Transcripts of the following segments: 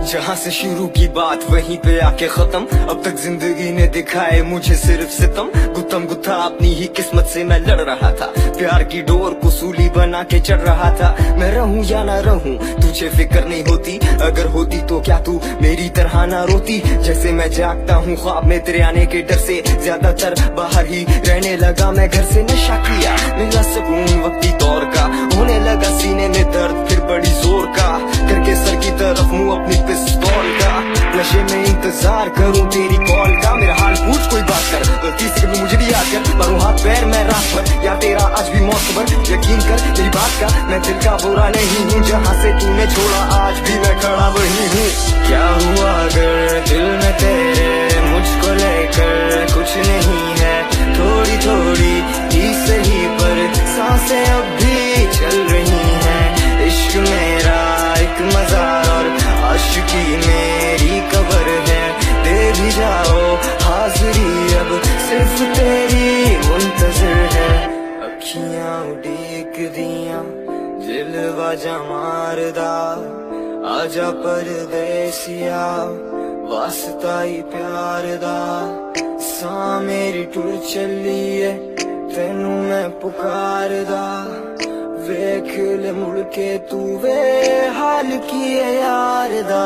जहाँ से शुरू की बात वहीं पे आके खत्म। अब तक जिंदगी ने दिखाए मुझे सिर्फ सितम। गुत्थम गुत्था अपनी ही किस्मत से मैं लड़ रहा था। प्यार की डोर को सूली बना के चढ़ रहा था। मैं रहूं या ना रहूं तुझे फिक्र नहीं होती। अगर होती तो क्या तू मेरी तरह ना रोती। जैसे मैं जागता हूँ ख्वाब में तेरे आने के डर से, ज्यादातर बाहर ही रहने लगा मैं घर से। नशा किया मेरा सुकून वक्ती दौर का, होने लगा सीने में दर्द फिर बड़ी जोर का। करके सर की तरफ मुँह अपनी पिस्तौल का, नशे में इंतजार करूं तेरी कॉल का। मेरा हाल पूछ कोई बात कर, गलती से कभी मुझे भी याद कर। मारूं हाथ पैर मैं रात भर या तेरा आज भी मौत खबर। यकीन कर मेरी बात का मैं दिल का बुरा नहीं हूँ। जहाँ से तूने छोड़ा आज भी मैं खड़ा वही हूँ। क्या हुआ अगर दिल में तेरे मुझको लेकर कुछ नहीं है। थोड़ी थोड़ी ही सही पर सांसें अब भी चल रही हैं। इश्क मेरा एक मज़ार और आशिकी मेरी कब्र है। दे भी जाओ हाजिरी अब सिर्फ तेरी मुंतज़िर है। अखियां उड़ीक दियां दिल वाजा मारदा, आजा परदेसिया वास्ता ही प्यार दा। सा मेरी टुर चली है तेनू मैं पुकारदा। वेख ले मुड़ के तू वे हाल की है यार दा।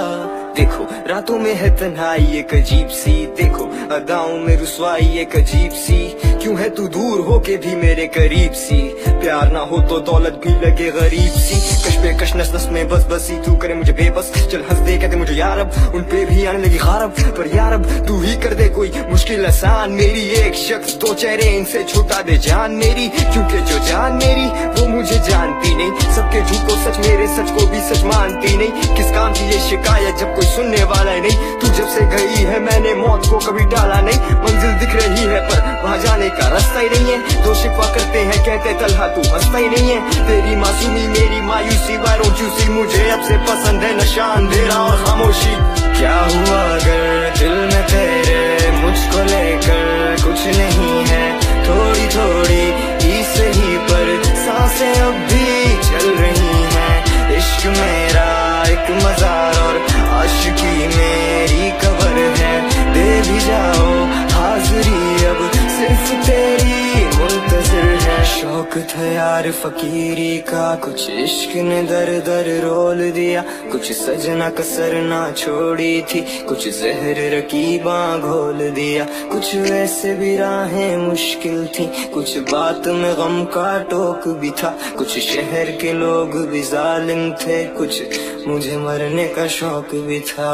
देखो रातों में है तन्हाई एक अजीब सी, देखो अदाओं में रुसवाई एक अजीब सी। क्यों है तू दूर होके भी मेरे करीब सी। प्यार ना हो तो दौलत भी लगे गरीब सी। कश पे कश नस नस में बस बसी तू करे मुझे बेबस। चल हंस दे कहते मुझे यार अब उन पे भी आने लगी खारब। पर यार अब तू ही कर दे कोई मुश्किल आसान। मेरी एक शख्स दो चेहरे इनसे छुटा दे जान मेरी। क्योंकि जो जान मेरी वो मुझे जानती नहीं। सबके झूठ को सच मेरे सच को भी सच मानती नहीं। किस काम की ये शिकायत जब कोई सुनने वाला नहीं। तू जब से गई है मैंने मौत को कभी टाला नहीं। मंजिल दिख रही है पर वहाँ जाने का रास्ता ही नहीं है। दो शिकवा करते हैं कहते तलहा तू हंसता ही नहीं है। तेरी मासूमी मेरी मायूसी वारों चूसी। मुझे अब से पसंद है नशा अंधेरा और खामोशी। क्या हुआ अगर दिल में तेरे मुझको लेकर कुछ नहीं है। थोड़ी थोड़ी ही सही पर सांसें अब भी चल रही हैं। इश्क मेरा एक मज़ार और आशिकी मेरी कब्र है। दे भी जाओ हाजिरी अब सिर्फ तेरी मुंतज़िर है। शौक था यार फकीरी का कुछ इश्क ने दर दर रोल दिया। कुछ सजना कसर ना छोड़ी थी, कुछ जहर रकीबां घोल दिया। कुछ वैसे भी राहें मुश्किल थी, कुछ बात में गम का टोक भी था। कुछ शहर के लोग भी जालिम थे, कुछ मुझे मरने का शौक भी था।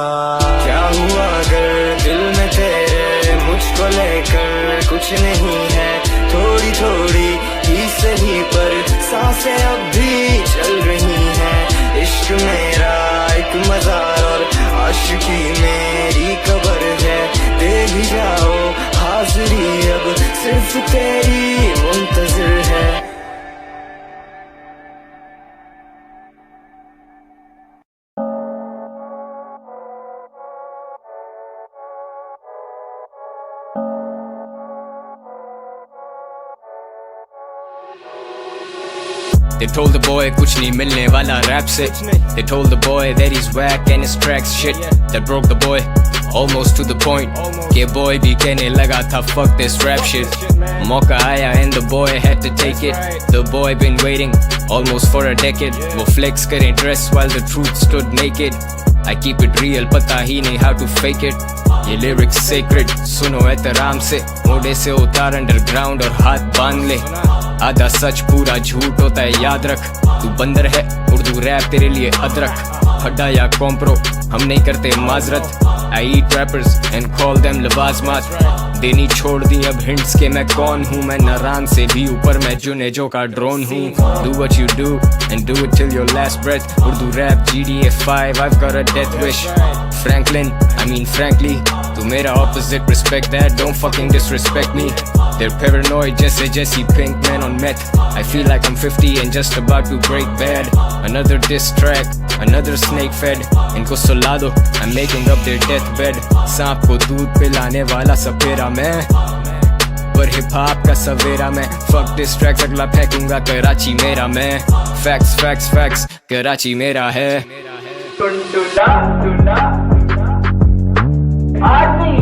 क्या हुआ अगर दिल में तेरे मुझको लेकर कुछ नहीं है। थोड़ी थोड़ी ही सही पर सांसें अब भी चल रही हैं। इश्क मेरा एक मज़ार और आशिकी मेरी कब्र है। दे भी जाओ हाजिरी अब सिर्फ तेरी मुंतज़िर है। They told the boy कुछ नहीं मिलने वाला रैप से। They told the boy that he's whack and his tracks shit. That broke the boy almost to the point कि boy भी कहने लगा था fuck this rap shit. मौका आया and the boy had to take it. The boy been waiting almost for a decade. वो flex करें dress while the truth stood naked. I keep it real पता ही नहीं how to fake it. ये lyrics sacred सुनो एहतराम से। मोड़े से उतार underground और हाथ बांध ले। आधा सच पूरा झूठ होता है याद रख। तू बंदर है उर्दू रैप तेरे लिए अदरक। हड्डा या कॉम्प्रो हम नहीं करते माजरत। I eat rappers and call them लवाज़मात। देनी छोड़ दी अब हिंट्स के मैं कौन हूँ। मैं नारान से भी ऊपर मैं जुनेजो का ड्रोन हूँ। Do what you do and do it till your last breath. Urdu rap GTA 5 I've got a death wish. Franklin, I mean frankly तू मेरा opposite, respect that, don't fucking disrespect me. They're paranoid जैसे Jesse Pinkman on meth. I feel like I'm 50 and just about to break bad. Another diss track, another snake fed. इनको सुला दो, I'm making up their deathbed. सांप को दूध पिलाने वाला सपेरा मैं, पर हिप हॉप का सवेरा मैं। Fuck this track अगला फेंकूंगा कराची मेरा मैं। Facts, facts, facts, कराची मेरा है।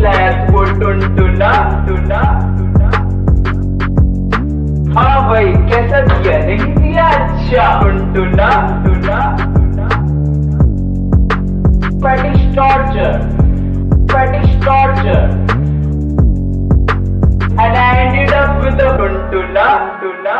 लैस वो टुनटुना टुना। हाँ भाई कैसा दिया, नहीं दिया? अच्छा टुनटुना tuna. Fetish torture, fetish torture, and I ended up with a tuntuna, tuna.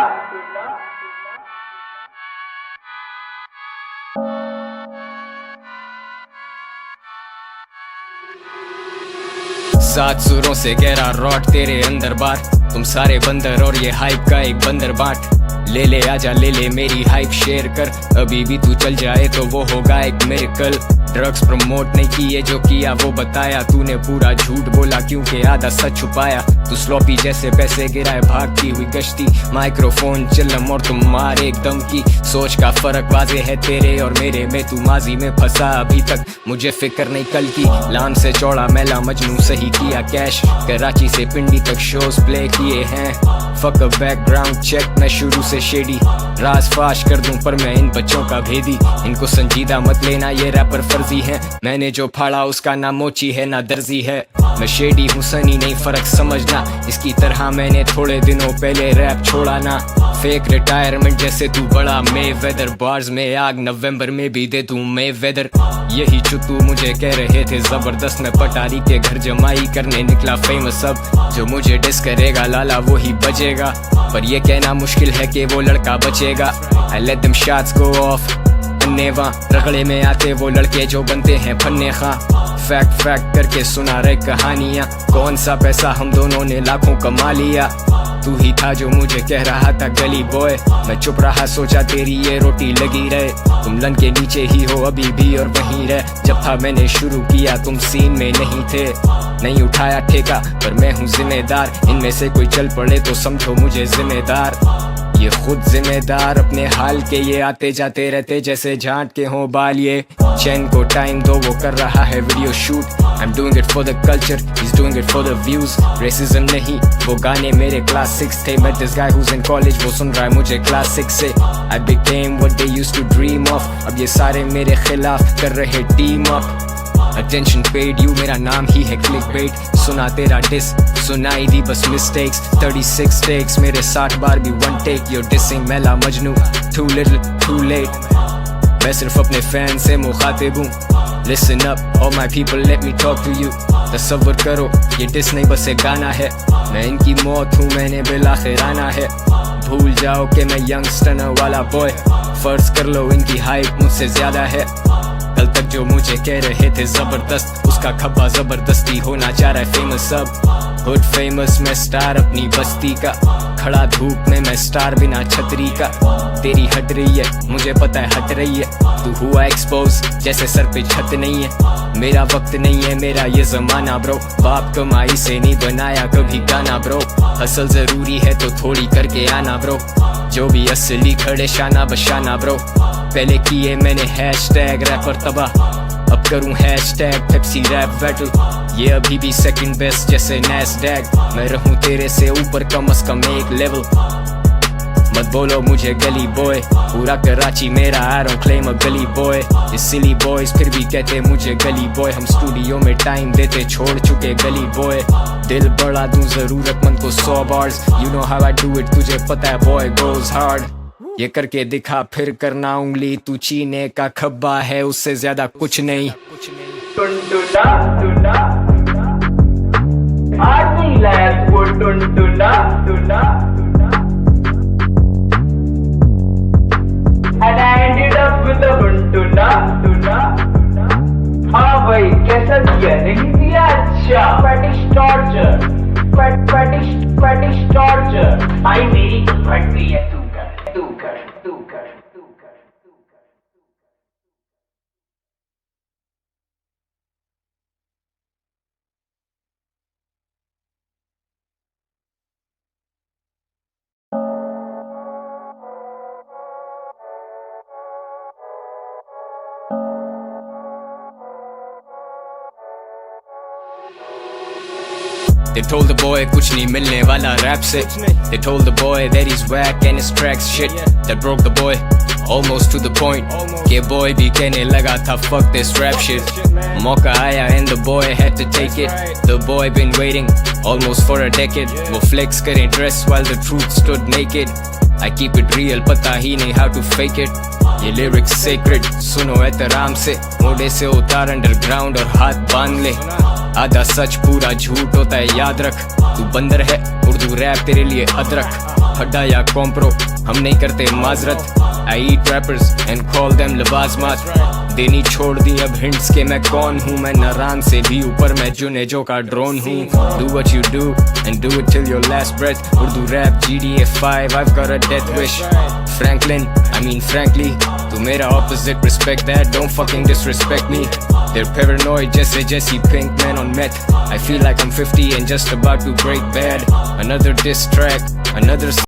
सात सुरों से गहरा रॉट तेरे अंदर बार, तुम सारे बंदर और ये हाइप का एक बंदर बाट। ले ले आजा ले ले मेरी हाइप शेयर कर, अभी भी तू चल जाए तो वो होगा एक मिरेकल। ड्रग्स प्रमोट नहीं किए, जो किया वो बताया, तूने पूरा झूठ बोला क्योंकि आधा सच छुपाया। तू स्लॉपी जैसे पैसे गिराए भागती हुई गश्ती, माइक्रोफोन चिल्लम और तुम मार एकदम की। सोच का फर्क वाजे है तेरे और मेरे में, तू माजी में फंसा अभी तक, मुझे फिक्र नहीं कल की। लाम से चौड़ा मैला मजनू सही किया कैश, कराची से पिंडी तक शोज प्ले किए हैं। फक बैकग्राउंड चेक, मैं शुरू से शेडी, राज फाश कर दूं पर मैं इन बच्चों का भेदी। इनको संजीदा मत लेना, ये रैपर फर्जी है, मैंने जो फाड़ा उसका ना मोची है ना दर्जी है। मैं शेडी हूँ सनी नहीं फर्क समझना, इसकी तरह मैंने थोड़े दिनों पहले रैप छोड़ा ना। फेक रिटायरमेंट जैसे तू बड़ा मे वेदर, बार्स में आग नवंबर में भी दे तू मे वेदर। यही चुतू मुझे कह रहे थे जबरदस्त, मैं पटारी के घर जमाई करने निकला फेमस। अब जो मुझे डिस करेगा लाला वो ही बचेगा, पर ये कहना मुश्किल है कि वो लड़का बचेगा। I let them shots go off, अन्नेवा रगड़े में आते वो लड़के जो बनते हैं फन्ने खां। फैक्ट फैक्ट करके सुना रहे कहानियाँ, कौन सा पैसा हम दोनों ने लाखों कमा लिया। तू ही था जो मुझे कह रहा था गली बॉय, मैं चुप रहा सोचा तेरी ये रोटी लगी रहे। तुम लन के नीचे ही हो अभी भी और वहीं रह, जब था मैंने शुरू किया तुम सीन में नहीं थे। नहीं उठाया ठेका पर मैं हूँ जिम्मेदार, इनमें से कोई चल पड़े तो समझो मुझे जिम्मेदार। ये खुद जिम्मेदार अपने हाल के, ये आते जाते रहते जैसे झांट के हों बाल। ये चैन को टाइम दो, वो कर रहा है video shoot. I'm doing it for the culture, he's doing it for the views. Racism नहीं, वो गाने मेरे क्लास 6 थे। Met this guy who's in college, वो सुन रहा है मुझे क्लास 6 से। I became what they used to dream of, अब ये सारे मेरे खिलाफ कर रहे team up. Attention paid, you मेरा नाम ही है clickbait। सुना तेरा डिस, सुनाई दी बस mistakes। 36 takes, मेरे 60 बार भी one take। You're dissing मैला Majnu, too little, too late। मैं सिर्फ अपने फैन से मुखातिब हूँ। Listen up, all my people, let me talk to you। तसव्वुर करो, ये डिस नहीं बस एक गाना है। मैं इनकी मौत हूँ, मैंने बिलाखिर आना है। भूल जाओ कि मैं यंगस्टर वाला बॉय, फर्ज कर लो इनकी हाइप मुझसे ज्यादा है। कल तक जो मुझे कह रहे थे जबरदस्त, उसका खब्बा जबरदस्ती होना चाह रहा है फेमस। अब हुड फेमस, मैं स्टार अपनी बस्ती का, खड़ा धूप में मैं स्टार बिना छतरी का। तेरी हट रही है मुझे पता है हट रही है, तू हुआ एक्सपोज जैसे सर पे छत नहीं है। मेरा वक्त नहीं है मेरा ये जमाना ब्रो, बाप कमाई से नहीं बनाया कभी गाना ब्रो। असल जरूरी है तो थोड़ी करके आना ब्रो, जो भी असली खड़े शाना बशाना ब्रो। पहले किए मैंने हैशटैग रैपर तबाह, अब करूं हैशटैग पेप्सी रैप बैटल। ये अभी भी सेकंड बेस्ट जैसे नैस्डैक, मैं रहूं तेरे से ऊपर कम से कम एक लेवल। मत बोलो मुझे गली बॉय, पूरा कराची मेरा I don't claim a गली बॉय। ये सिली बॉयज फिर भी कहते मुझे गली बॉय, हम स्टूडियो में टाइम देते छोड़ चुके गली बॉय। दिल बढ़ा दूं जरूरतमंद को 100 bars, you know how I do it, तुझे पता है बॉय goes hard। ये करके दिखा फिर करना उंगली, तू चीने का खब्बा है उससे ज्यादा कुछ नहीं। टुनटुना टुना, आज नहीं लाया वो टुनटुना टुना। And I ended up with a टुनटुना टुना। हाँ भाई कैसा दिया, नहीं दिया? अच्छा fetish torture, fetish torture। भाई मेरी तो फट गई है, तू कर तू कर तू कर तू कर तू कर। They told the boy कुछ नहीं मिलने वाला रैप से। They told the boy that he's whack and his tracks shit, that broke the boy almost to the point के boy भी कहने लगा था fuck this rap shit मौका आया and the boy had to take it the boy been waiting almost for a decade वो flex करें dress while the truth stood naked I keep it real पता ही नहीं how to fake it ये lyrics sacred सुनो एहतराम से मोड़े से उतार underground और हाथ बांध ले आधा सच पूरा झूठ होता है याद रख तू बंदर है उर्दू रैप तेरे लिए अदरक हड्डा या कॉम्प्रो हम नहीं करते माजरत I eat rappers and call them लबाजमात देनी छोड़ दी अब hints के मैं कौन हूँ मैं नारान से भी ऊपर मैं जुनेजो का ड्रोन हूँ Do what you do and do it till your last breath Urdu rap GTA 5 I've got a death wish Franklin I mean frankly तू मेरा opposite respect that don't fucking disrespect me They're paranoid जैसे Jesse Pinkman on meth I feel like I'm 50 and just about to break bad Another diss track another